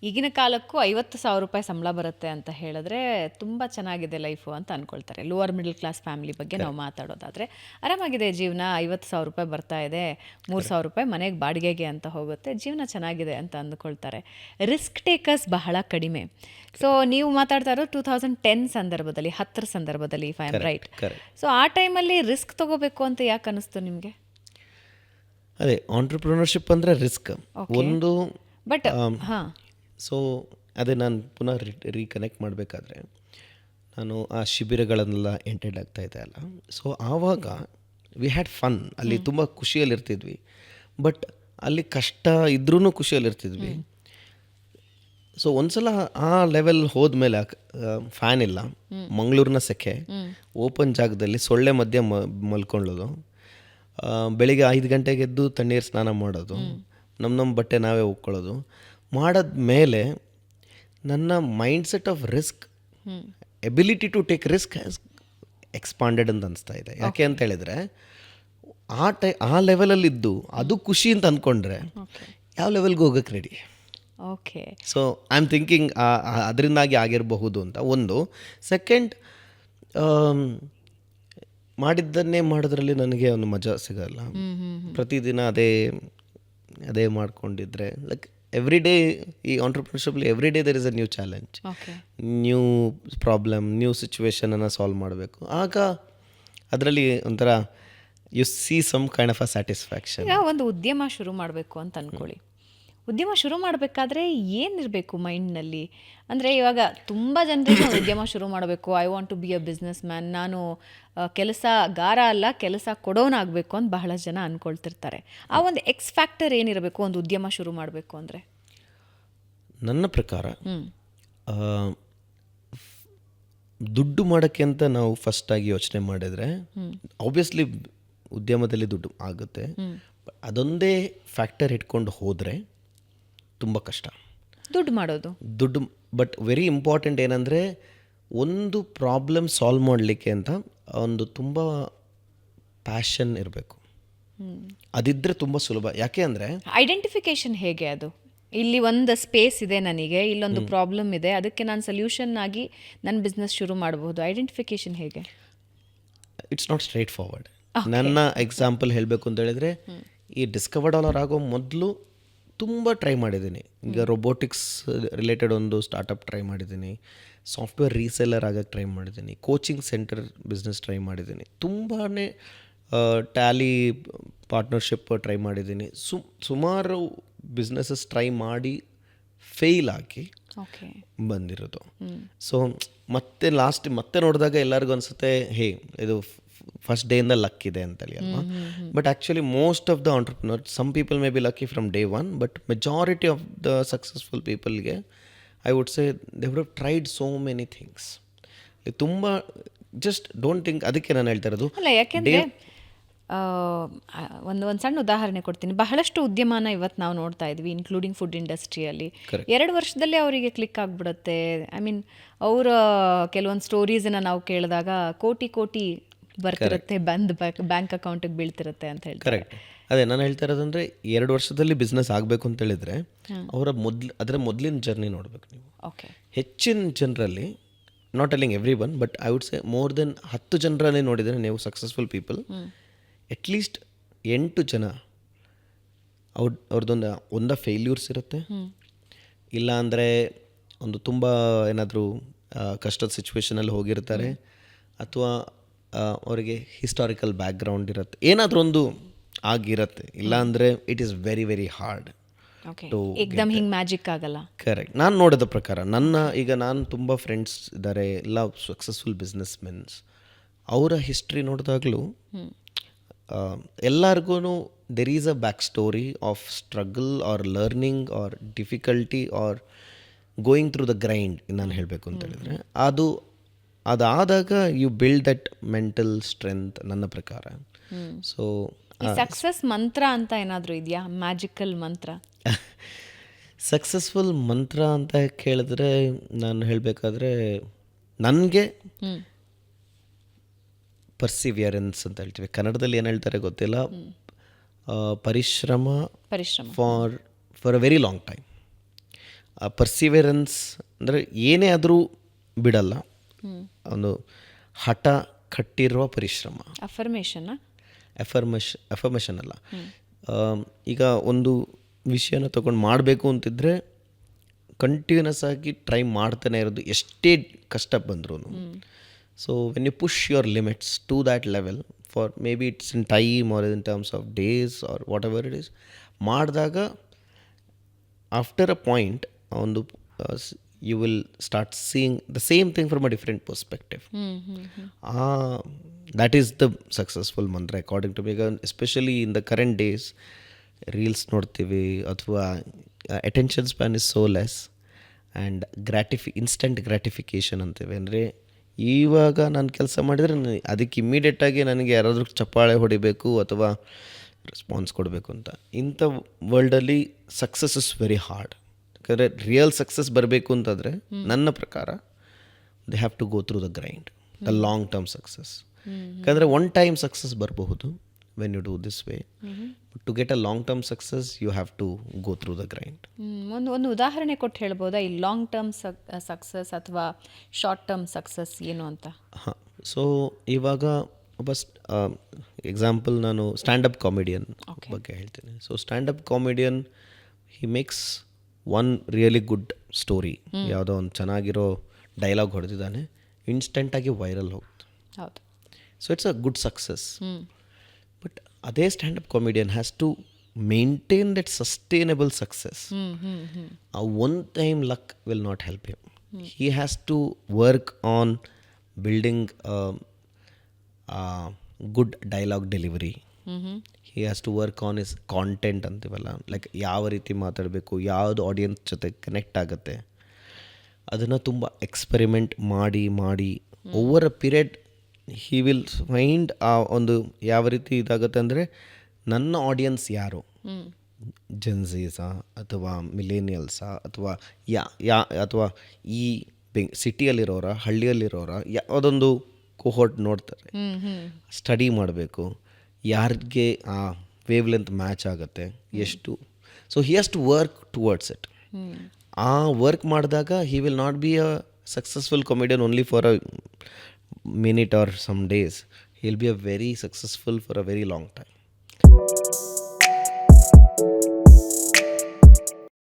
ಈಗಿನ ಕಾಲಕ್ಕೂ 50,000 ರೂಪಾಯಿ ಸಂಬಳ ಬರುತ್ತೆ ಅಂತ ಹೇಳಿದ್ರೆ ತುಂಬ ಚೆನ್ನಾಗಿದೆ ಲೈಫು ಅಂತ ಅಂದ್ಕೊಳ್ತಾರೆ. ಲೋವರ್ ಮಿಡಲ್ ಕ್ಲಾಸ್ ಫ್ಯಾಮಿಲಿ ಬಗ್ಗೆ ನಾವು ಮಾತಾಡೋದಾದರೆ ಆರಾಮಾಗಿದೆ ಜೀವನ, 50,000 ರೂಪಾಯಿ ಬರ್ತಾ ಇದೆ, 3,000 ರೂಪಾಯಿ ಮನೆಗೆ ಬಾಡಿಗೆಗೆ ಅಂತ ಹೋಗುತ್ತೆ, ಜೀವನ ಚೆನ್ನಾಗಿದೆ ಅಂತ ಅಂದ್ಕೊಳ್ತಾರೆ. ರಿಸ್ಕ್ ಟೇಕರ್ಸ್ ಬಹಳ ಕಡಿಮೆ. ಸೊ ನೀವು ಮಾತಾಡ್ತಾ ಇರೋದು 2010 ಸಂದರ್ಭದಲ್ಲಿ, 10 ಸಂದರ್ಭದಲ್ಲಿ, if I am right. So ಆ ಟೈಮಲ್ಲಿ ರಿಸ್ಕ್ ತಗೋಬೇಕು ಅಂತ ಯಾಕೆ ಅನ್ನಿಸ್ತು ನಿಮಗೆ? ಅದೇ ಆಂಟ್ರಪ್ರಿನರ್ಶಿಪ್ ಅಂದರೆ ರಿಸ್ಕ್ ಒಂದು. ಬಟ್ ಹಾಂ, ಸೊ ಅದೇ ನಾನು ಪುನಃ ರೀಕನೆಕ್ಟ್ ಮಾಡಬೇಕಾದ್ರೆ ನಾನು ಆ ಶಿಬಿರಗಳನ್ನೆಲ್ಲ ಎಂಟೆಡ್ ಆಗ್ತಾಯಿದ್ದೆ ಅಲ್ಲ. ಸೊ ಆವಾಗ ವಿ ಹ್ಯಾಡ್ ಫನ್, ಅಲ್ಲಿ ತುಂಬ ಖುಷಿಯಲ್ಲಿರ್ತಿದ್ವಿ. ಬಟ್ ಅಲ್ಲಿ ಕಷ್ಟ ಇದ್ರೂ ಖುಷಿಯಲ್ಲಿರ್ತಿದ್ವಿ. ಸೊ ಒಂದ್ಸಲ ಆ ಲೆವೆಲ್ ಹೋದ್ಮೇಲೆ ಫ್ಯಾನ್ ಇಲ್ಲ, ಮಂಗಳೂರಿನ ಸೆಕೆ, ಓಪನ್ ಜಾಗದಲ್ಲಿ ಸೊಳ್ಳೆ ಮಧ್ಯೆ ಮಲ್ಕೊಳ್ಳೋದು, ಬೆಳಿಗ್ಗೆ 5 ಗಂಟೆಗೆ ಎದ್ದು ತಣ್ಣೀರು ಸ್ನಾನ ಮಾಡೋದು, ನಮ್ಮ ಬಟ್ಟೆ ನಾವೇ ಹೋಗ್ಕೊಳ್ಳೋದು ಮಾಡಿದ್ಮೇಲೆ ನನ್ನ mind set of risk, ability to take risk has expanded ಅಂತ ಅನಿಸ್ತಾ ಇದೆ. ಯಾಕೆ ಅಂತ ಹೇಳಿದರೆ ಆ ಲೆವೆಲಲ್ಲಿದ್ದು ಅದು ಖುಷಿ ಅಂತ ಅಂದ್ಕೊಂಡ್ರೆ ಯಾವ ಲೆವೆಲ್ಗೆ ಹೋಗೋಕ್ಕೆ ready. Okay. So I am thinking ಅದರಿಂದಾಗಿ ಆಗಿರಬಹುದು ಅಂತ ಒಂದು. ಸೆಕೆಂಡ್, ಮಾಡಿದ್ದನ್ನೇ ಮಾಡೋದ್ರಲ್ಲಿ ನನಗೆ ಒಂದು ಮಜಾ ಸಿಗಲ್ಲ. ಪ್ರತಿದಿನ ಅದೇ ಮಾಡ್ಕೊಂಡಿದ್ರೆ ಲೈಕ್ ಎವ್ರಿ ಡೇ ಈ ಆಂಟ್ರಪ್ರಿನರ್ಶಿಪ್ಲಿ every day there is a new challenge, new problem, ನ್ಯೂ ಸಿಚುವೇಶನನ್ನು ಸಾಲ್ವ್ ಮಾಡಬೇಕು. ಆಗ ಅದರಲ್ಲಿ ಒಂಥರ you see some kind of a satisfaction. ಈಗ ಒಂದು ಉದ್ಯಮ ಶುರು ಮಾಡಬೇಕು ಅಂತ ಅಂದ್ಕೊಳ್ಳಿ. ಉದ್ಯಮ ಶುರು ಮಾಡಬೇಕಾದ್ರೆ ಏನಿರಬೇಕು ಮೈಂಡ್ನಲ್ಲಿ? ಅಂದರೆ ಇವಾಗ ತುಂಬ ಜನರಿಗೆ ಉದ್ಯಮ ಶುರು ಮಾಡಬೇಕು, I want to be a business man, ನಾನು ಕೆಲಸಗಾರ ಅಲ್ಲ ಕೆಲಸ ಕೊಡೋನಾಗಬೇಕು ಅಂತ ಬಹಳ ಜನ ಅಂದ್ಕೊಳ್ತಿರ್ತಾರೆ. ಆ ಒಂದು ಎಕ್ಸ್ ಫ್ಯಾಕ್ಟರ್ ಏನಿರಬೇಕು ಒಂದು ಉದ್ಯಮ ಶುರು ಮಾಡಬೇಕು ಅಂದರೆ? ನನ್ನ ಪ್ರಕಾರ ದುಡ್ಡು ಮಾಡೋಕ್ಕೆ ಅಂತ ನಾವು ಫಸ್ಟಾಗಿ ಯೋಚನೆ ಮಾಡಿದರೆ ಆಬ್ವಿಯಸ್ಲಿ ಉದ್ಯಮದಲ್ಲಿ ದುಡ್ಡು ಆಗುತ್ತೆ. ಅದೊಂದೇ ಫ್ಯಾಕ್ಟರ್ ಇಟ್ಕೊಂಡು ಹೋದರೆ ತುಂಬ ಕಷ್ಟ ದುಡ್ಡು ಮಾಡೋದು. ಬಟ್ ವೆರಿ ಇಂಪಾರ್ಟೆಂಟ್ ಏನಂದರೆ ಒಂದು ಪ್ರಾಬ್ಲಮ್ ಸಾಲ್ವ್ ಮಾಡಲಿಕ್ಕೆ ಅಂತ ಒಂದು ತುಂಬ ಪ್ಯಾಷನ್ ಇರಬೇಕು. ಅದಿದ್ದರೆ ತುಂಬ ಸುಲಭ. ಯಾಕೆ ಅಂದರೆ ಐಡೆಂಟಿಫಿಕೇಶನ್ ಹೇಗೆ? ಅದು ಇಲ್ಲಿ ಒಂದು ಸ್ಪೇಸ್ ಇದೆ, ನನಗೆ ಇಲ್ಲೊಂದು ಪ್ರಾಬ್ಲಮ್ ಇದೆ, ಅದಕ್ಕೆ ನಾನು ಸೊಲ್ಯೂಷನ್ ಆಗಿ ನನ್ನ ಬಿಸ್ನೆಸ್ ಶುರು ಮಾಡಬಹುದು. ಐಡೆಂಟಿಫಿಕೇಶನ್ ಹೇಗೆ? It's not straight forward. ನನ್ನ ಎಕ್ಸಾಂಪಲ್ ಹೇಳಬೇಕು ಅಂತ ಹೇಳಿದರೆ, ಈ ಡಿಸ್ಕವರ್ ಡಾಲರ್ ಆಗೋ ಮೊದಲು ತುಂಬ ಟ್ರೈ ಮಾಡಿದ್ದೀನಿ. ಈಗ ರೊಬೋಟಿಕ್ಸ್ ರಿಲೇಟೆಡ್ ಒಂದು ಸ್ಟಾರ್ಟಪ್ ಟ್ರೈ ಮಾಡಿದ್ದೀನಿ, ಸಾಫ್ಟ್ವೇರ್ ರೀಸೆಲ್ಲರ್ ಆಗೋಕ್ಕೆ ಟ್ರೈ ಮಾಡಿದ್ದೀನಿ, ಕೋಚಿಂಗ್ ಸೆಂಟರ್ ಬಿಸ್ನೆಸ್ ಟ್ರೈ ಮಾಡಿದ್ದೀನಿ, ತುಂಬಾ ಟ್ಯಾಲಿ ಪಾರ್ಟ್ನರ್ಶಿಪ್ ಟ್ರೈ ಮಾಡಿದ್ದೀನಿ. ಸುಮಾರು ಬಿಸ್ನೆಸಸ್ ಟ್ರೈ ಮಾಡಿ ಫೇಲ್ ಆಗಿ ಬಂದಿರೋದು. ಸೊ ಮತ್ತೆ ನೋಡಿದಾಗ ಎಲ್ಲರಿಗೂ ಅನಿಸುತ್ತೆ ಹೇ ಇದು ಫಸ್ಟ್ ಡೇಯಿಂದ ಲಕ್ ಇದೆ ಅಂತೇಳಿ ಅಲ್ವಾ. But actually most of the entrepreneur, some people may be lucky from day one, but majority of the successful ಪೀಪಲ್ಗೆ I would say they would have tried so many things. ತುಂಬ just don't think. ಅದಕ್ಕೆ ನಾನು ಹೇಳ್ತಾ ಇರೋದು ಅಲ್ಲ, ಯಾಕೆಂದರೆ ಒಂದು ಸಣ್ಣ ಉದಾಹರಣೆ ಕೊಡ್ತೀನಿ. ಬಹಳಷ್ಟು ಉದ್ಯಮನ ಇವತ್ತು ನಾವು ನೋಡ್ತಾ ಇದ್ವಿ, ಇನ್ಕ್ಲೂಡಿಂಗ್ ಫುಡ್ ಇಂಡಸ್ಟ್ರಿಯಲ್ಲಿ. 2 ವರ್ಷದಲ್ಲೇ ಅವರಿಗೆ ಕ್ಲಿಕ್ ಆಗಿಬಿಡುತ್ತೆ. ಐ ಮೀನ್ ಅವರ ಕೆಲವೊಂದು ಸ್ಟೋರೀಸನ್ನು ನಾವು ಕೇಳಿದಾಗ ಕೋಟಿ ಬರ್ತಿರುತ್ತೆ, ಬ್ಯಾಂಕ್ ಅಕೌಂಟಿಗೆ ಬೀಳ್ತಿರುತ್ತೆ ಅಂತ ಹೇಳ್ತಾರೆ. ಕರೆಕ್ಟ್. ಅದೇ ನಾನು ಹೇಳ್ತಾ ಇರೋದಂದರೆ 2 ವರ್ಷದಲ್ಲಿ ಬಿಸ್ನೆಸ್ ಆಗಬೇಕು ಅಂತ ಹೇಳಿದರೆ ಅದರ ಮೊದಲಿನ ಜರ್ನಿ ನೋಡಬೇಕು ನೀವು. ಹೆಚ್ಚಿನ ಜನರಲ್ಲಿ, not telling every one, but I would say more than 10 ಜನರಲ್ಲಿ ನೋಡಿದರೆ ನೀವು ಸಕ್ಸಸ್ಫುಲ್ ಪೀಪಲ್, ಅಟ್ಲೀಸ್ಟ್ 8 ಜನ ಅವ್ರದ್ದೊಂದು ಫೇಲ್ಯೂರ್ಸ್ ಇರುತ್ತೆ, ಇಲ್ಲ ಅಂದರೆ ಒಂದು ತುಂಬ ಏನಾದರೂ ಕಷ್ಟದ ಸಿಚುವೇಶನಲ್ಲಿ ಹೋಗಿರ್ತಾರೆ, ಅಥವಾ ಅವರಿಗೆ ಹಿಸ್ಟಾರಿಕಲ್ ಬ್ಯಾಕ್ಗ್ರೌಂಡ್ ಇರುತ್ತೆ, ಏನಾದರೂ ಒಂದು ಆಗಿರುತ್ತೆ. ಇಲ್ಲ ಅಂದರೆ it is very very hard to ಏಕ್ದಮ್ ಹಿಂಗೆ ಮ್ಯಾಜಿಕ್ ಆಗಲ್ಲ. ಕರೆಕ್ಟ್. ನಾನು ನೋಡೋದ ಪ್ರಕಾರ ನಾನು ತುಂಬ ಫ್ರೆಂಡ್ಸ್ ಇದ್ದಾರೆ, ಎಲ್ಲ ಸಕ್ಸಸ್ಫುಲ್ ಬಿಸ್ನೆಸ್ ಮೆನ್ಸ್. ಅವರ ಹಿಸ್ಟ್ರಿ ನೋಡಿದಾಗಲೂ ಎಲ್ಲರಿಗೂ there is a back story of struggle or learning or difficulty or going through the grind. ನಾನು ಹೇಳಬೇಕು ಅಂತ ಹೇಳಿದರೆ ಅದಾದಾಗ you build that mental strength ನನ್ನ ಪ್ರಕಾರ. ಸೊ ಸಕ್ಸಸ್ ಮಂತ್ರ ಅಂತ ಏನಾದರೂ ಇದೆಯಾ? ಮ್ಯಾಜಿಕಲ್ ಮಂತ್ರ, ಸಕ್ಸಸ್ಫುಲ್ ಮಂತ್ರ ಅಂತ ಕೇಳಿದ್ರೆ ನಾನು ಹೇಳಬೇಕಾದ್ರೆ ನನಗೆ ಪರ್ಸಿವಿಯರೆನ್ಸ್ ಅಂತ ಹೇಳ್ತೀವಿ, ಕನ್ನಡದಲ್ಲಿ ಏನು ಹೇಳ್ತಾರೆ ಗೊತ್ತಿಲ್ಲ, ಪರಿಶ್ರಮ for a very long time. Perseverance ಅಂದರೆ ಏನೇ ಆದರೂ ಬಿಡಲ್ಲ, ಒಂದು ಹಠ ಕಟ್ಟಿರುವ ಪರಿಶ್ರಮ. ಅಫರ್ಮೇಷನ್ನ ಅಫರ್ಮೇಷನ್ ಅಲ್ಲ. ಈಗ ಒಂದು ವಿಷಯನ ತೊಗೊಂಡು ಮಾಡಬೇಕು ಅಂತಿದ್ರೆ ಕಂಟಿನ್ಯೂಸ್ ಆಗಿ ಟ್ರೈ ಮಾಡ್ತಾನೆ ಇರೋದು, ಎಷ್ಟೇ ಕಷ್ಟ ಬಂದ್ರೂ. So when you push your limits to that level, for maybe it's in time or in terms of days or whatever it is, ಮಾಡಿದಾಗ ಆಫ್ಟರ್ ಅ ಪಾಯಿಂಟ್ ಒಂದು you will start seeing the same thing from a different perspective. That is the successful mantra according to me. ಈಗ especially in the current days reels ನೋಡ್ತೀವಿ, ಅಥವಾ attention span is so less, and instant ಗ್ರ್ಯಾಟಿಫಿಕೇಷನ್ ಅಂತೀವಿ. ಅಂದರೆ ಇವಾಗ ನಾನು ಕೆಲಸ ಮಾಡಿದರೆ ಅದಕ್ಕೆ ಇಮ್ಮಿಡಿಯೇಟಾಗಿ ನನಗೆ ಯಾರಾದರೂ ಚಪ್ಪಾಳೆ ಹೊಡಿಬೇಕು ಅಥವಾ ರೆಸ್ಪಾನ್ಸ್ ಕೊಡಬೇಕು ಅಂತ. ಇಂಥ ವರ್ಲ್ಡಲ್ಲಿ ಸಕ್ಸಸ್ ಇಸ್ ವೆರಿ ಹಾರ್ಡ್. ಯಾಕಂದರೆ ರಿಯಲ್ ಸಕ್ಸಸ್ ಬರಬೇಕು ಅಂತಂದರೆ ನನ್ನ ಪ್ರಕಾರ they have to go through the grind, the long term success. ಯಾಕಂದರೆ ಒನ್ ಟೈಮ್ ಸಕ್ಸಸ್ ಬರಬಹುದು when you do this way, but to get a long term success you have to go through the grind. ಒಂದು ಉದಾಹರಣೆ ಕೊಟ್ಟು ಹೇಳ್ಬೋದಾ ಈ long term success ಅಥವಾ short term success ಏನು ಅಂತ? ಹಾಂ, ಸೊ ಇವಾಗ ಒಬ್ಬ ಎಕ್ಸಾಂಪಲ್ ನಾನು ಸ್ಟ್ಯಾಂಡಪ್ ಕಾಮಿಡಿಯನ್ ಬಗ್ಗೆ ಹೇಳ್ತೀನಿ. So stand up comedian he makes one really good story, ಯಾವುದೋ ಒಂದು ಚೆನ್ನಾಗಿರೋ ಡೈಲಾಗ್ ಹೊಡೆದಿದ್ದಾನೆ, ಇನ್ಸ್ಟೆಂಟಾಗಿ ವೈರಲ್ ಹೋಗ್ತು. ಹೌದು. So it's a good success. But ಅದೇ stand up comedian has to maintain that sustainable success. A one time luck will not help him. He has to work on building good dialogue delivery. He has to work on his content ಅಂತೀವಲ್ಲ, like ಯಾವ ರೀತಿ ಮಾತಾಡಬೇಕು, ಯಾವುದು audience ಜೊತೆ connect ಆಗುತ್ತೆ, ಅದನ್ನು ತುಂಬ experiment ಮಾಡಿ over a period he will find ಆ ಒಂದು ಯಾವ ರೀತಿ ಇದಾಗುತ್ತೆ ಅಂದರೆ ನನ್ನ ಆಡಿಯನ್ಸ್ ಯಾರು, ಜೆನ್ಝೀಸಾ ಅಥವಾ ಮಿಲೇನಿಯಲ್ಸಾ ಅಥವಾ ಅಥವಾ ಈ ಸಿಟಿಯಲ್ಲಿರೋರ ಹಳ್ಳಿಯಲ್ಲಿರೋರ ಯಾವುದೊಂದು ಕೋಹೋರ್ಟ್ ನೋಡ್ತಾರೆ, ಸ್ಟಡಿ ಮಾಡಬೇಕು, ಯಾರಿಗೆ ಆ ವೇವ್ ಲೆಂತ್ ಮ್ಯಾಚ್ ಆಗುತ್ತೆ ಎಷ್ಟು. So he has to work towards it. ಆ ವರ್ಕ್ ಮಾಡಿದಾಗ he will not be a successful comedian only for a minute or some days. He'll be a very successful for a very long time.